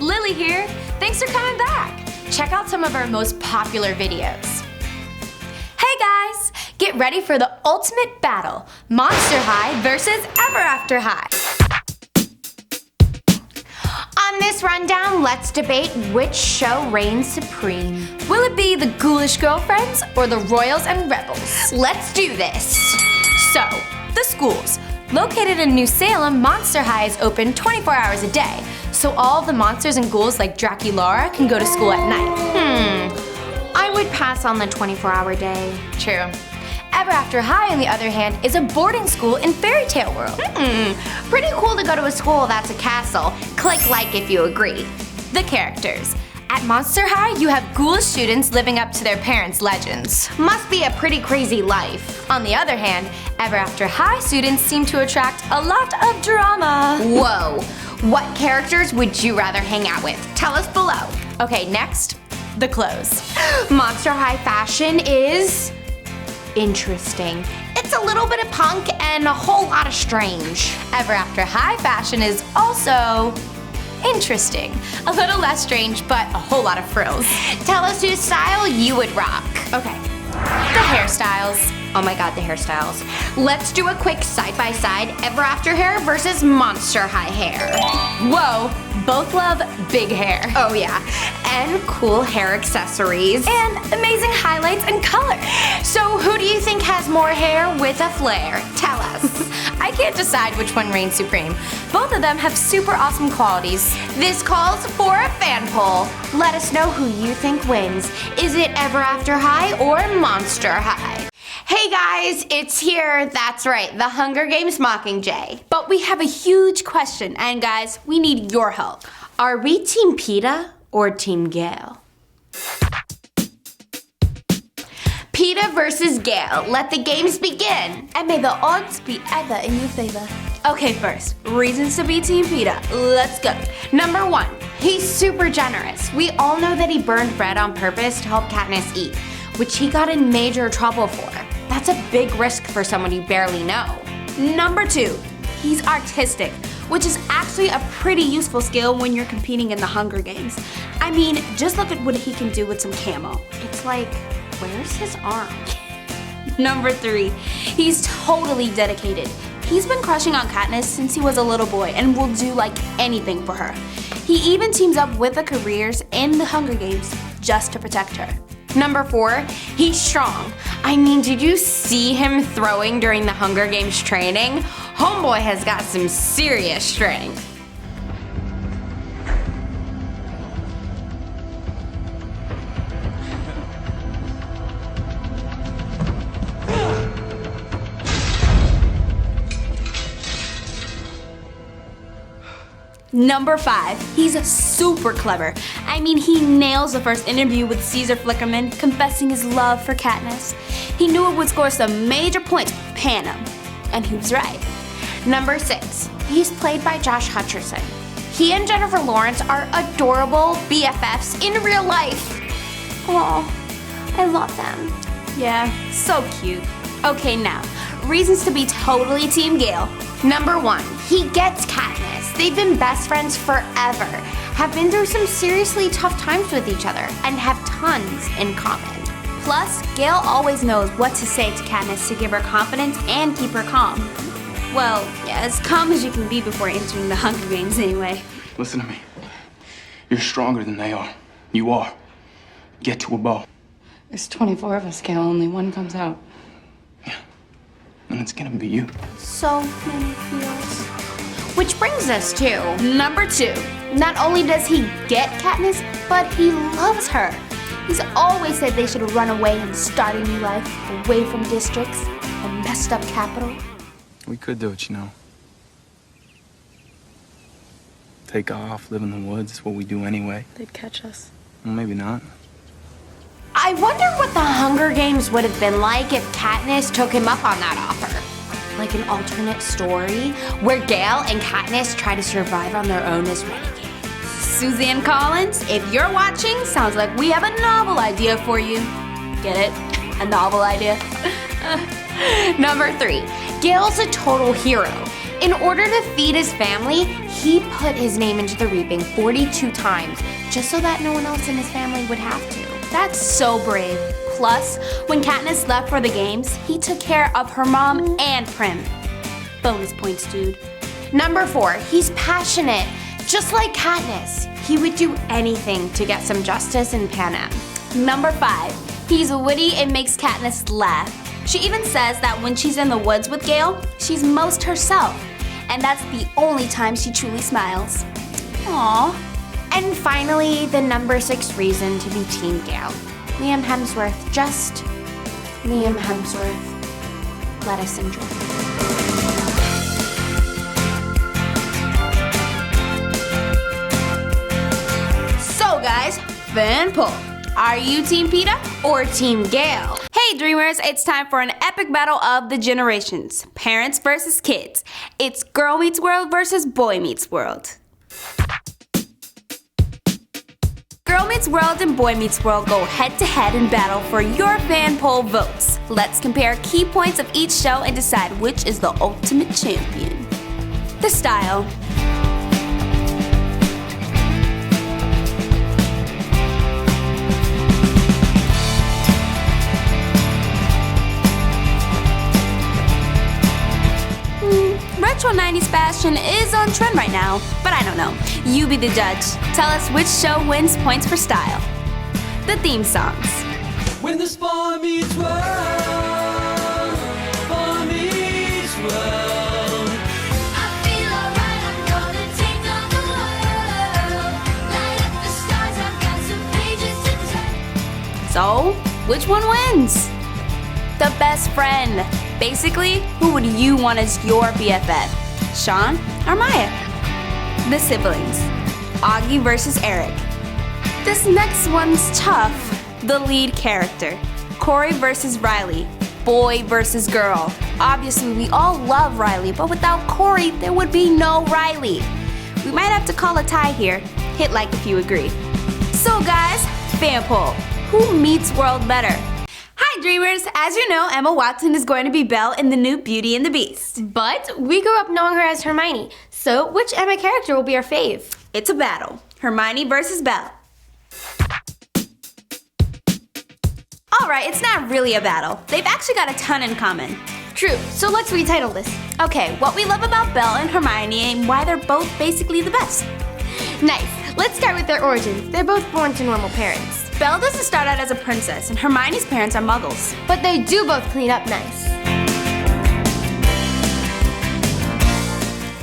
Lily here. Thanks for coming back. Check out some of our most popular videos. Hey guys, get ready for the ultimate battle, Monster High versus Ever After High. On this rundown, let's debate which show reigns supreme. Will it be the Ghoulish Girlfriends or the Royals and Rebels? Let's do this. So, the schools. Located in New Salem, Monster High is open 24 hours a day, so all of the monsters and ghouls like Draculaura can go to school at night. I would pass on the 24-hour day. True. Ever After High, on the other hand, is a boarding school in Fairy Tale World. Pretty cool to go to a school that's a castle. Click like if you agree. The characters. At Monster High, you have ghoulish students living up to their parents' legends. Must be a pretty crazy life. On the other hand, Ever After High students seem to attract a lot of drama. Whoa. What characters would you rather hang out with? Tell us below. Okay, next, the clothes. Monster High fashion is interesting. It's a little bit of punk and a whole lot of strange. Ever After High fashion is also interesting. A little less strange, but a whole lot of frills. Tell us whose style you would rock. Okay, the hairstyles. Oh my god, the hairstyles. Let's do a quick side-by-side Ever After hair versus Monster High hair. Whoa, both love big hair. Oh yeah, and cool hair accessories. And amazing highlights and color. So who do you think has more hair with a flair? Tell us. I can't decide which one reigns supreme. Both of them have super awesome qualities. This calls for a fan poll. Let us know who you think wins. Is it Ever After High or Monster High? Hey guys, it's here. That's right, the Hunger Games Mockingjay. But we have a huge question, and guys, we need your help. Are we Team PETA or Team Gale? PETA versus Gale. Let the games begin. And may the odds be ever in your favor. Okay, first, reasons to be Team PETA. Let's go. Number 1, he's super generous. We all know that he burned bread on purpose to help Katniss eat, which he got in major trouble for. That's a big risk for someone you barely know. Number 2, he's artistic, which is actually a pretty useful skill when you're competing in the Hunger Games. I mean, just look at what he can do with some camo. It's like, where's his arm? Number 3, he's totally dedicated. He's been crushing on Katniss since he was a little boy and will do like anything for her. He even teams up with the careers in the Hunger Games just to protect her. Number 4, he's strong. I mean, did you see him throwing during the Hunger Games training? Homeboy has got some serious strength. Number 5, he's super clever. I mean, he nails the first interview with Caesar Flickerman, confessing his love for Katniss. He knew it would score some major points with Panem, and he was right. Number 6, he's played by Josh Hutcherson. He and Jennifer Lawrence are adorable BFFs in real life. Aw, I love them. Yeah, so cute. Okay, now, reasons to be totally Team Gale. Number 1, he gets Katniss. They've been best friends forever, have been through some seriously tough times with each other, and have tons in common. Plus, Gale always knows what to say to Katniss to give her confidence and keep her calm. Well, yeah, as calm as you can be before entering the Hunger Games anyway. Listen to me. You're stronger than they are. You are. Get to a bow. There's 24 of us, Gale. Only one comes out. Yeah. And it's gonna be you. So many feels. Which brings us to Number 2, not only does he get Katniss, but he loves her. he's always said they should run away and start a new life, away from districts and messed up capital. We could do it, you know. Take off, live in the woods, it's what we do anyway. They'd catch us. Well, maybe not. I wonder what the Hunger Games would have been like if Katniss took him up on that offer. Like an alternate story where Gale and Katniss try to survive on their own as renegades. Suzanne Collins, if you're watching, sounds like we have a novel idea for you. Get it? A novel idea? Number 3, Gale's a total hero. In order to feed his family, He put his name into the reaping 42 times just so that no one else in his family would have to. That's so brave. Plus, when Katniss left for the games, he took care of her mom and Prim. Bonus points, dude. Number 4, he's passionate. Just like Katniss, he would do anything to get some justice in Panem. Number 5, he's witty and makes Katniss laugh. She even says that when she's in the woods with Gale, she's most herself. And that's the only time she truly smiles. Aww. And finally, the number 6 reason to be Team Gale. Liam Hemsworth, just Liam Hemsworth. Let us enjoy. So guys, fan poll. Are you Team Peeta or Team Gale? Hey Dreamers, it's time for an epic battle of the generations. Parents versus kids. It's Girl Meets World versus Boy Meets World. Girl Meets World and Boy Meets World go head to head in battle for your fan poll votes. Let's compare key points of each show and decide which is the ultimate champion. The style. Retro 90s fashion is on trend right now, but I don't know. You be the judge. Tell us which show wins points for style. The theme songs. When the boy meets world, boy meets world. I feel alright, I'm gonna take on the world. Light up the stars, I've got some pages to turn. So, which one wins? The best friend. Basically, who would you want as your BFF? Sean or Maya? The siblings. Augie versus Eric. This next one's tough. The lead character. Corey versus Riley. Boy versus girl. Obviously, we all love Riley, but without Corey, there would be no Riley. We might have to call a tie here. Hit like if you agree. So guys, fan poll. Who meets World better? Hi Dreamers! As you know, Emma Watson is going to be Belle in the new Beauty and the Beast. But we grew up knowing her as Hermione, so which Emma character will be our fave? It's a battle. Hermione versus Belle. Alright, it's not really a battle. They've actually got a ton in common. True, so let's retitle this. Okay, what we love about Belle and Hermione and why they're both basically the best. Nice. Let's start with their origins. They're both born to normal parents. Belle doesn't start out as a princess, and Hermione's parents are muggles. But they do both clean up nice.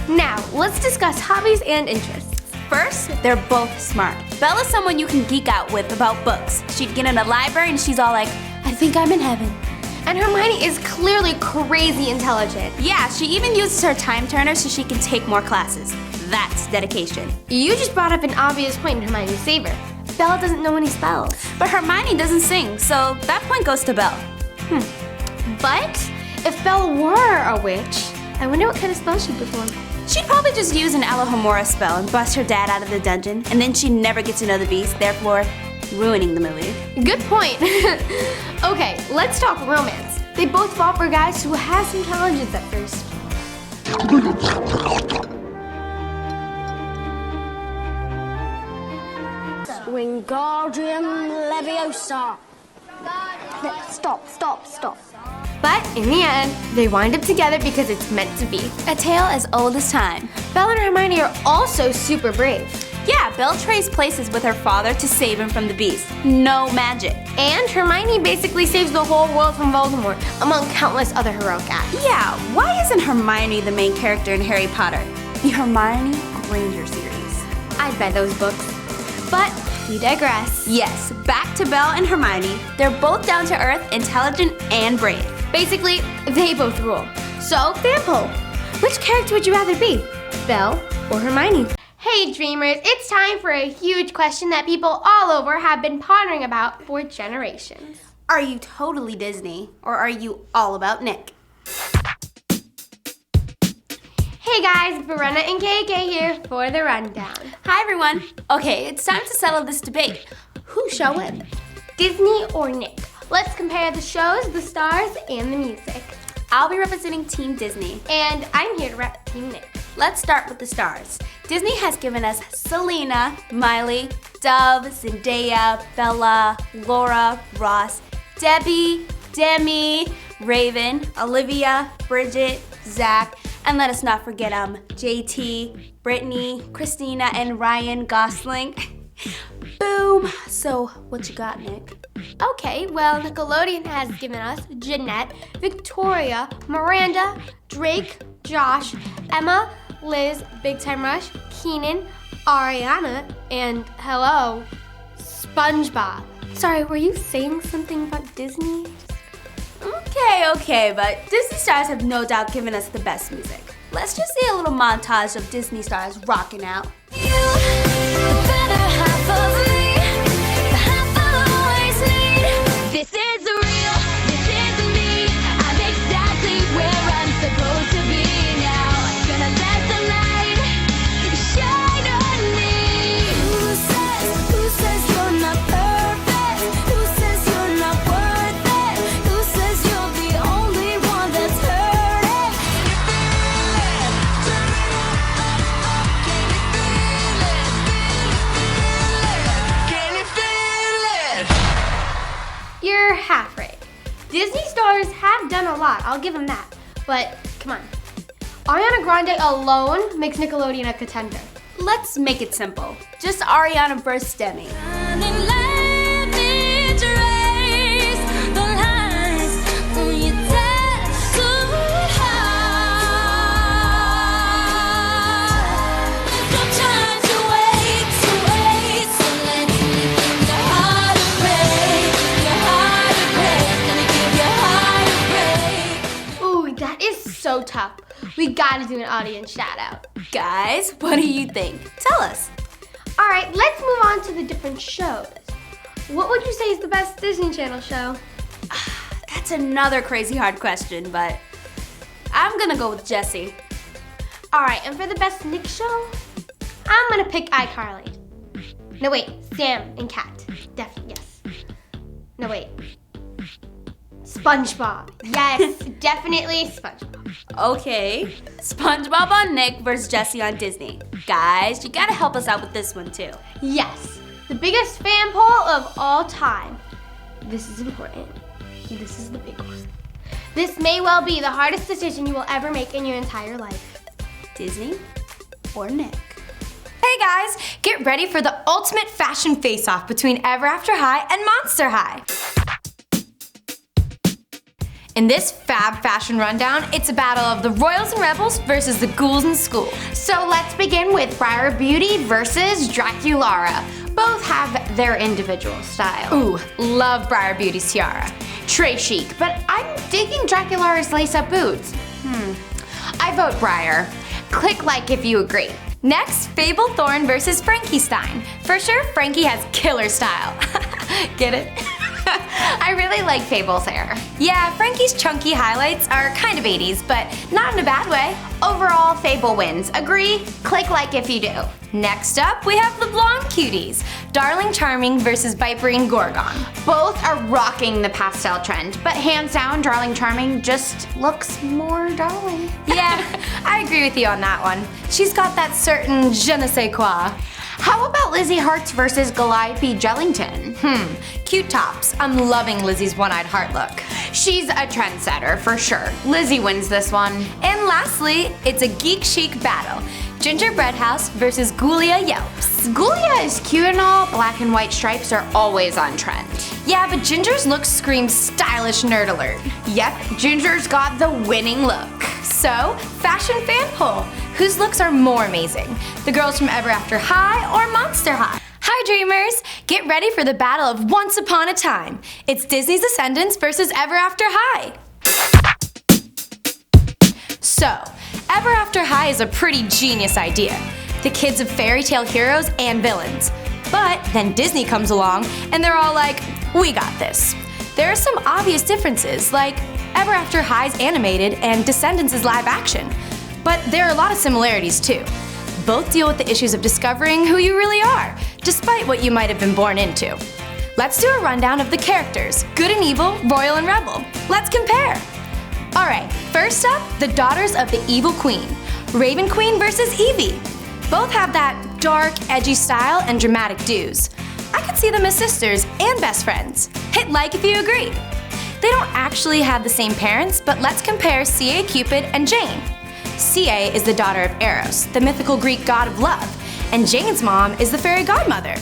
Now, let's discuss hobbies and interests. First, they're both smart. Belle is someone you can geek out with about books. She'd get in a library and she's all like, I think I'm in heaven. And Hermione is clearly crazy intelligent. Yeah, she even uses her time turner so she can take more classes. That's dedication. You just brought up an obvious point in Hermione's favor. Belle doesn't know any spells. But Hermione doesn't sing, so that point goes to Belle. But if Belle were a witch, I wonder what kind of spell she'd perform. She'd probably just use an Alohomora spell and bust her dad out of the dungeon, and then she'd never get to know the beast, therefore ruining the movie. Good point. Okay, let's talk romance. They both fall for guys who have some challenges at first. Wingardium Leviosa. Stop. But in the end, they wind up together because it's meant to be. A tale as old as time. Belle and Hermione are also super brave. Yeah, Belle trades places with her father to save him from the beast. No magic. And Hermione basically saves the whole world from Voldemort, among countless other heroic acts. Yeah, why isn't Hermione the main character in Harry Potter? The Hermione Granger series. I'd buy those books. But we digress. Yes, back to Belle and Hermione. They're both down to earth, intelligent, and brave. Basically, they both rule. So, fan poll. Which character would you rather be? Belle or Hermione? Hey dreamers, it's time for a huge question that people all over have been pondering about for generations. Are you totally Disney, or are you all about Nick? Hey guys, Brenna and KK here for the rundown. Hi everyone. Okay, it's time to settle this debate. Who shall win? Disney or Nick? Let's compare the shows, the stars, and the music. I'll be representing Team Disney. And I'm here to rep Team Nick. Let's start with the stars. Disney has given us Selena, Miley, Dove, Zendaya, Bella, Laura, Ross, Debbie, Demi, Raven, Olivia, Bridget, Zach, and let us not forget JT, Brittany, Christina, and Ryan Gosling. Boom! So, what you got, Nick? Okay, well, Nickelodeon has given us Jeanette, Victoria, Miranda, Drake, Josh, Emma, Liz, Big Time Rush, Keenan, Ariana, and hello, SpongeBob. Sorry, were you saying something about Disney? Okay, but Disney stars have no doubt given us the best music. Let's just see a little montage of Disney stars rocking out. You, the better half of me, the half I'll always need. This is real, this is me. I'm exactly where I'm supposed to be now. Gonna let the light shine on me. Who says you're not perfect? Who says you're not worth it? Who says you're the only one that's hurting? Can you feel it? You're half right. Disney stars have done a lot, I'll give them that. But, come on. Ariana Grande alone makes Nickelodeon a contender. Let's make it simple. Just Ariana versus Demi. And let me trace the lines on your tattooed heart. No time to wait, so let me give your heart a break. Your heart a break. Let me give your heart a break. Ooh, that is so tough. We gotta do an audience shout out. Guys, what do you think? Tell us. All right, let's move on to the different shows. What would you say is the best Disney Channel show? That's another crazy hard question, but I'm gonna go with Jessie. All right, and for the best Nick show, I'm gonna pick iCarly. No, wait, Sam and Cat. Definitely, yes. No, wait. SpongeBob. Yes, definitely SpongeBob. Okay, SpongeBob on Nick versus Jessie on Disney. Guys, you gotta help us out with this one too. Yes, the biggest fan poll of all time. This is important. This is the big one. This may well be the hardest decision you will ever make in your entire life. Disney or Nick? Hey guys, get ready for the ultimate fashion face-off between Ever After High and Monster High. In this fab fashion rundown, it's a battle of the Royals and Rebels versus the Ghouls in School. So let's begin with Briar Beauty versus Draculara. Both have their individual style. Ooh, love Briar Beauty's tiara. Très chic, but I'm digging Draculara's lace-up boots. I vote Briar. Click like if you agree. Next, Fable Thorn versus Frankie Stein. For sure, Frankie has killer style. Get it? I really like Fable's hair. Yeah, Frankie's chunky highlights are kind of 80s, but not in a bad way. Overall, Fable wins. Agree? Click like if you do. Next up, we have the blonde cuties. Darling Charming versus Viperine Gorgon. Both are rocking the pastel trend, but hands down, Darling Charming just looks more darling. Yeah, I agree with you on that one. She's got that certain je ne sais quoi. How about Lizzie Hart's versus Calliope Jellington? Cute tops. I'm loving Lizzie's one-eyed heart look. She's a trendsetter for sure. Lizzie wins this one. And lastly, it's a geek chic battle. Gingerbread House versus Ghoulia Yelps. Ghoulia is cute and all, black and white stripes are always on trend. Yeah, but Ginger's look screams stylish nerd alert. Yep, Ginger's got the winning look. So, fashion fan poll. Whose looks are more amazing? The girls from Ever After High or Monster High? Hi dreamers! Get ready for the battle of Once Upon a Time. It's Disney's Ascendance versus Ever After High. So, Ever After High is a pretty genius idea. The kids of fairy tale heroes and villains. But then Disney comes along and they're all like, we got this. There are some obvious differences, like Ever After High's animated and Descendants is live action. But there are a lot of similarities too. Both deal with the issues of discovering who you really are, despite what you might have been born into. Let's do a rundown of the characters, good and evil, royal and rebel. Let's compare. Alright, first up, the daughters of the evil queen. Raven Queen versus Evie. Both have that dark, edgy style and dramatic do's. I could see them as sisters and best friends. Hit like if you agree. They don't actually have the same parents, but let's compare CA Cupid and Jane. CA is the daughter of Eros, the mythical Greek god of love, and Jane's mom is the fairy godmother.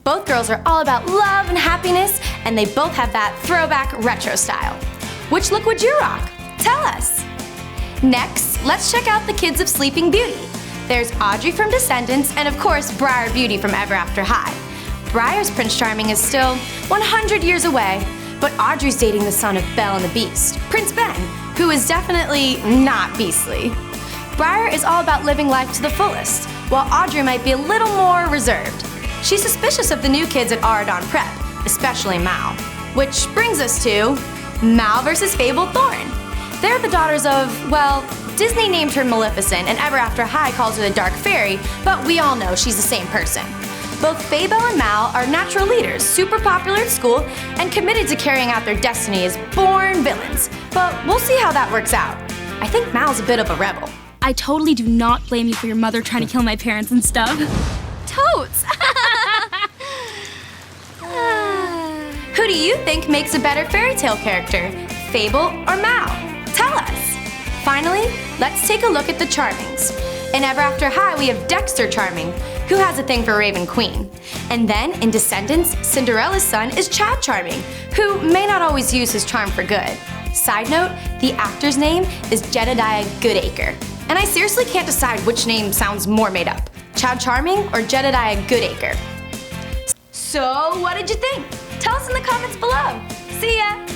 Both girls are all about love and happiness, and they both have that throwback retro style. Which look would you rock? Tell us! Next, let's check out the kids of Sleeping Beauty. There's Audrey from Descendants, and of course, Briar Beauty from Ever After High. Briar's Prince Charming is still 100 years away, but Audrey's dating the son of Belle and the Beast, Prince Ben, who is definitely not beastly. Briar is all about living life to the fullest, while Audrey might be a little more reserved. She's suspicious of the new kids at Auradon Prep, especially Mal. Which brings us to Mal versus Fable Thorn. They're the daughters of, well, Disney named her Maleficent and Ever After High calls her the Dark Fairy, but we all know she's the same person. Both Fable and Mal are natural leaders, super popular at school, and committed to carrying out their destiny as born villains. But we'll see how that works out. I think Mal's a bit of a rebel. I totally do not blame you for your mother trying to kill my parents and stuff. Totes! Who do you think makes a better fairy tale character, Fable or Mal? Tell us! Finally, let's take a look at the Charmings. In Ever After High, we have Dexter Charming, who has a thing for Raven Queen. And then in Descendants, Cinderella's son is Chad Charming, who may not always use his charm for good. Side note, the actor's name is Jedediah Goodacre. And I seriously can't decide which name sounds more made up, Chad Charming or Jedediah Goodacre. So, what did you think? Tell us in the comments below. See ya!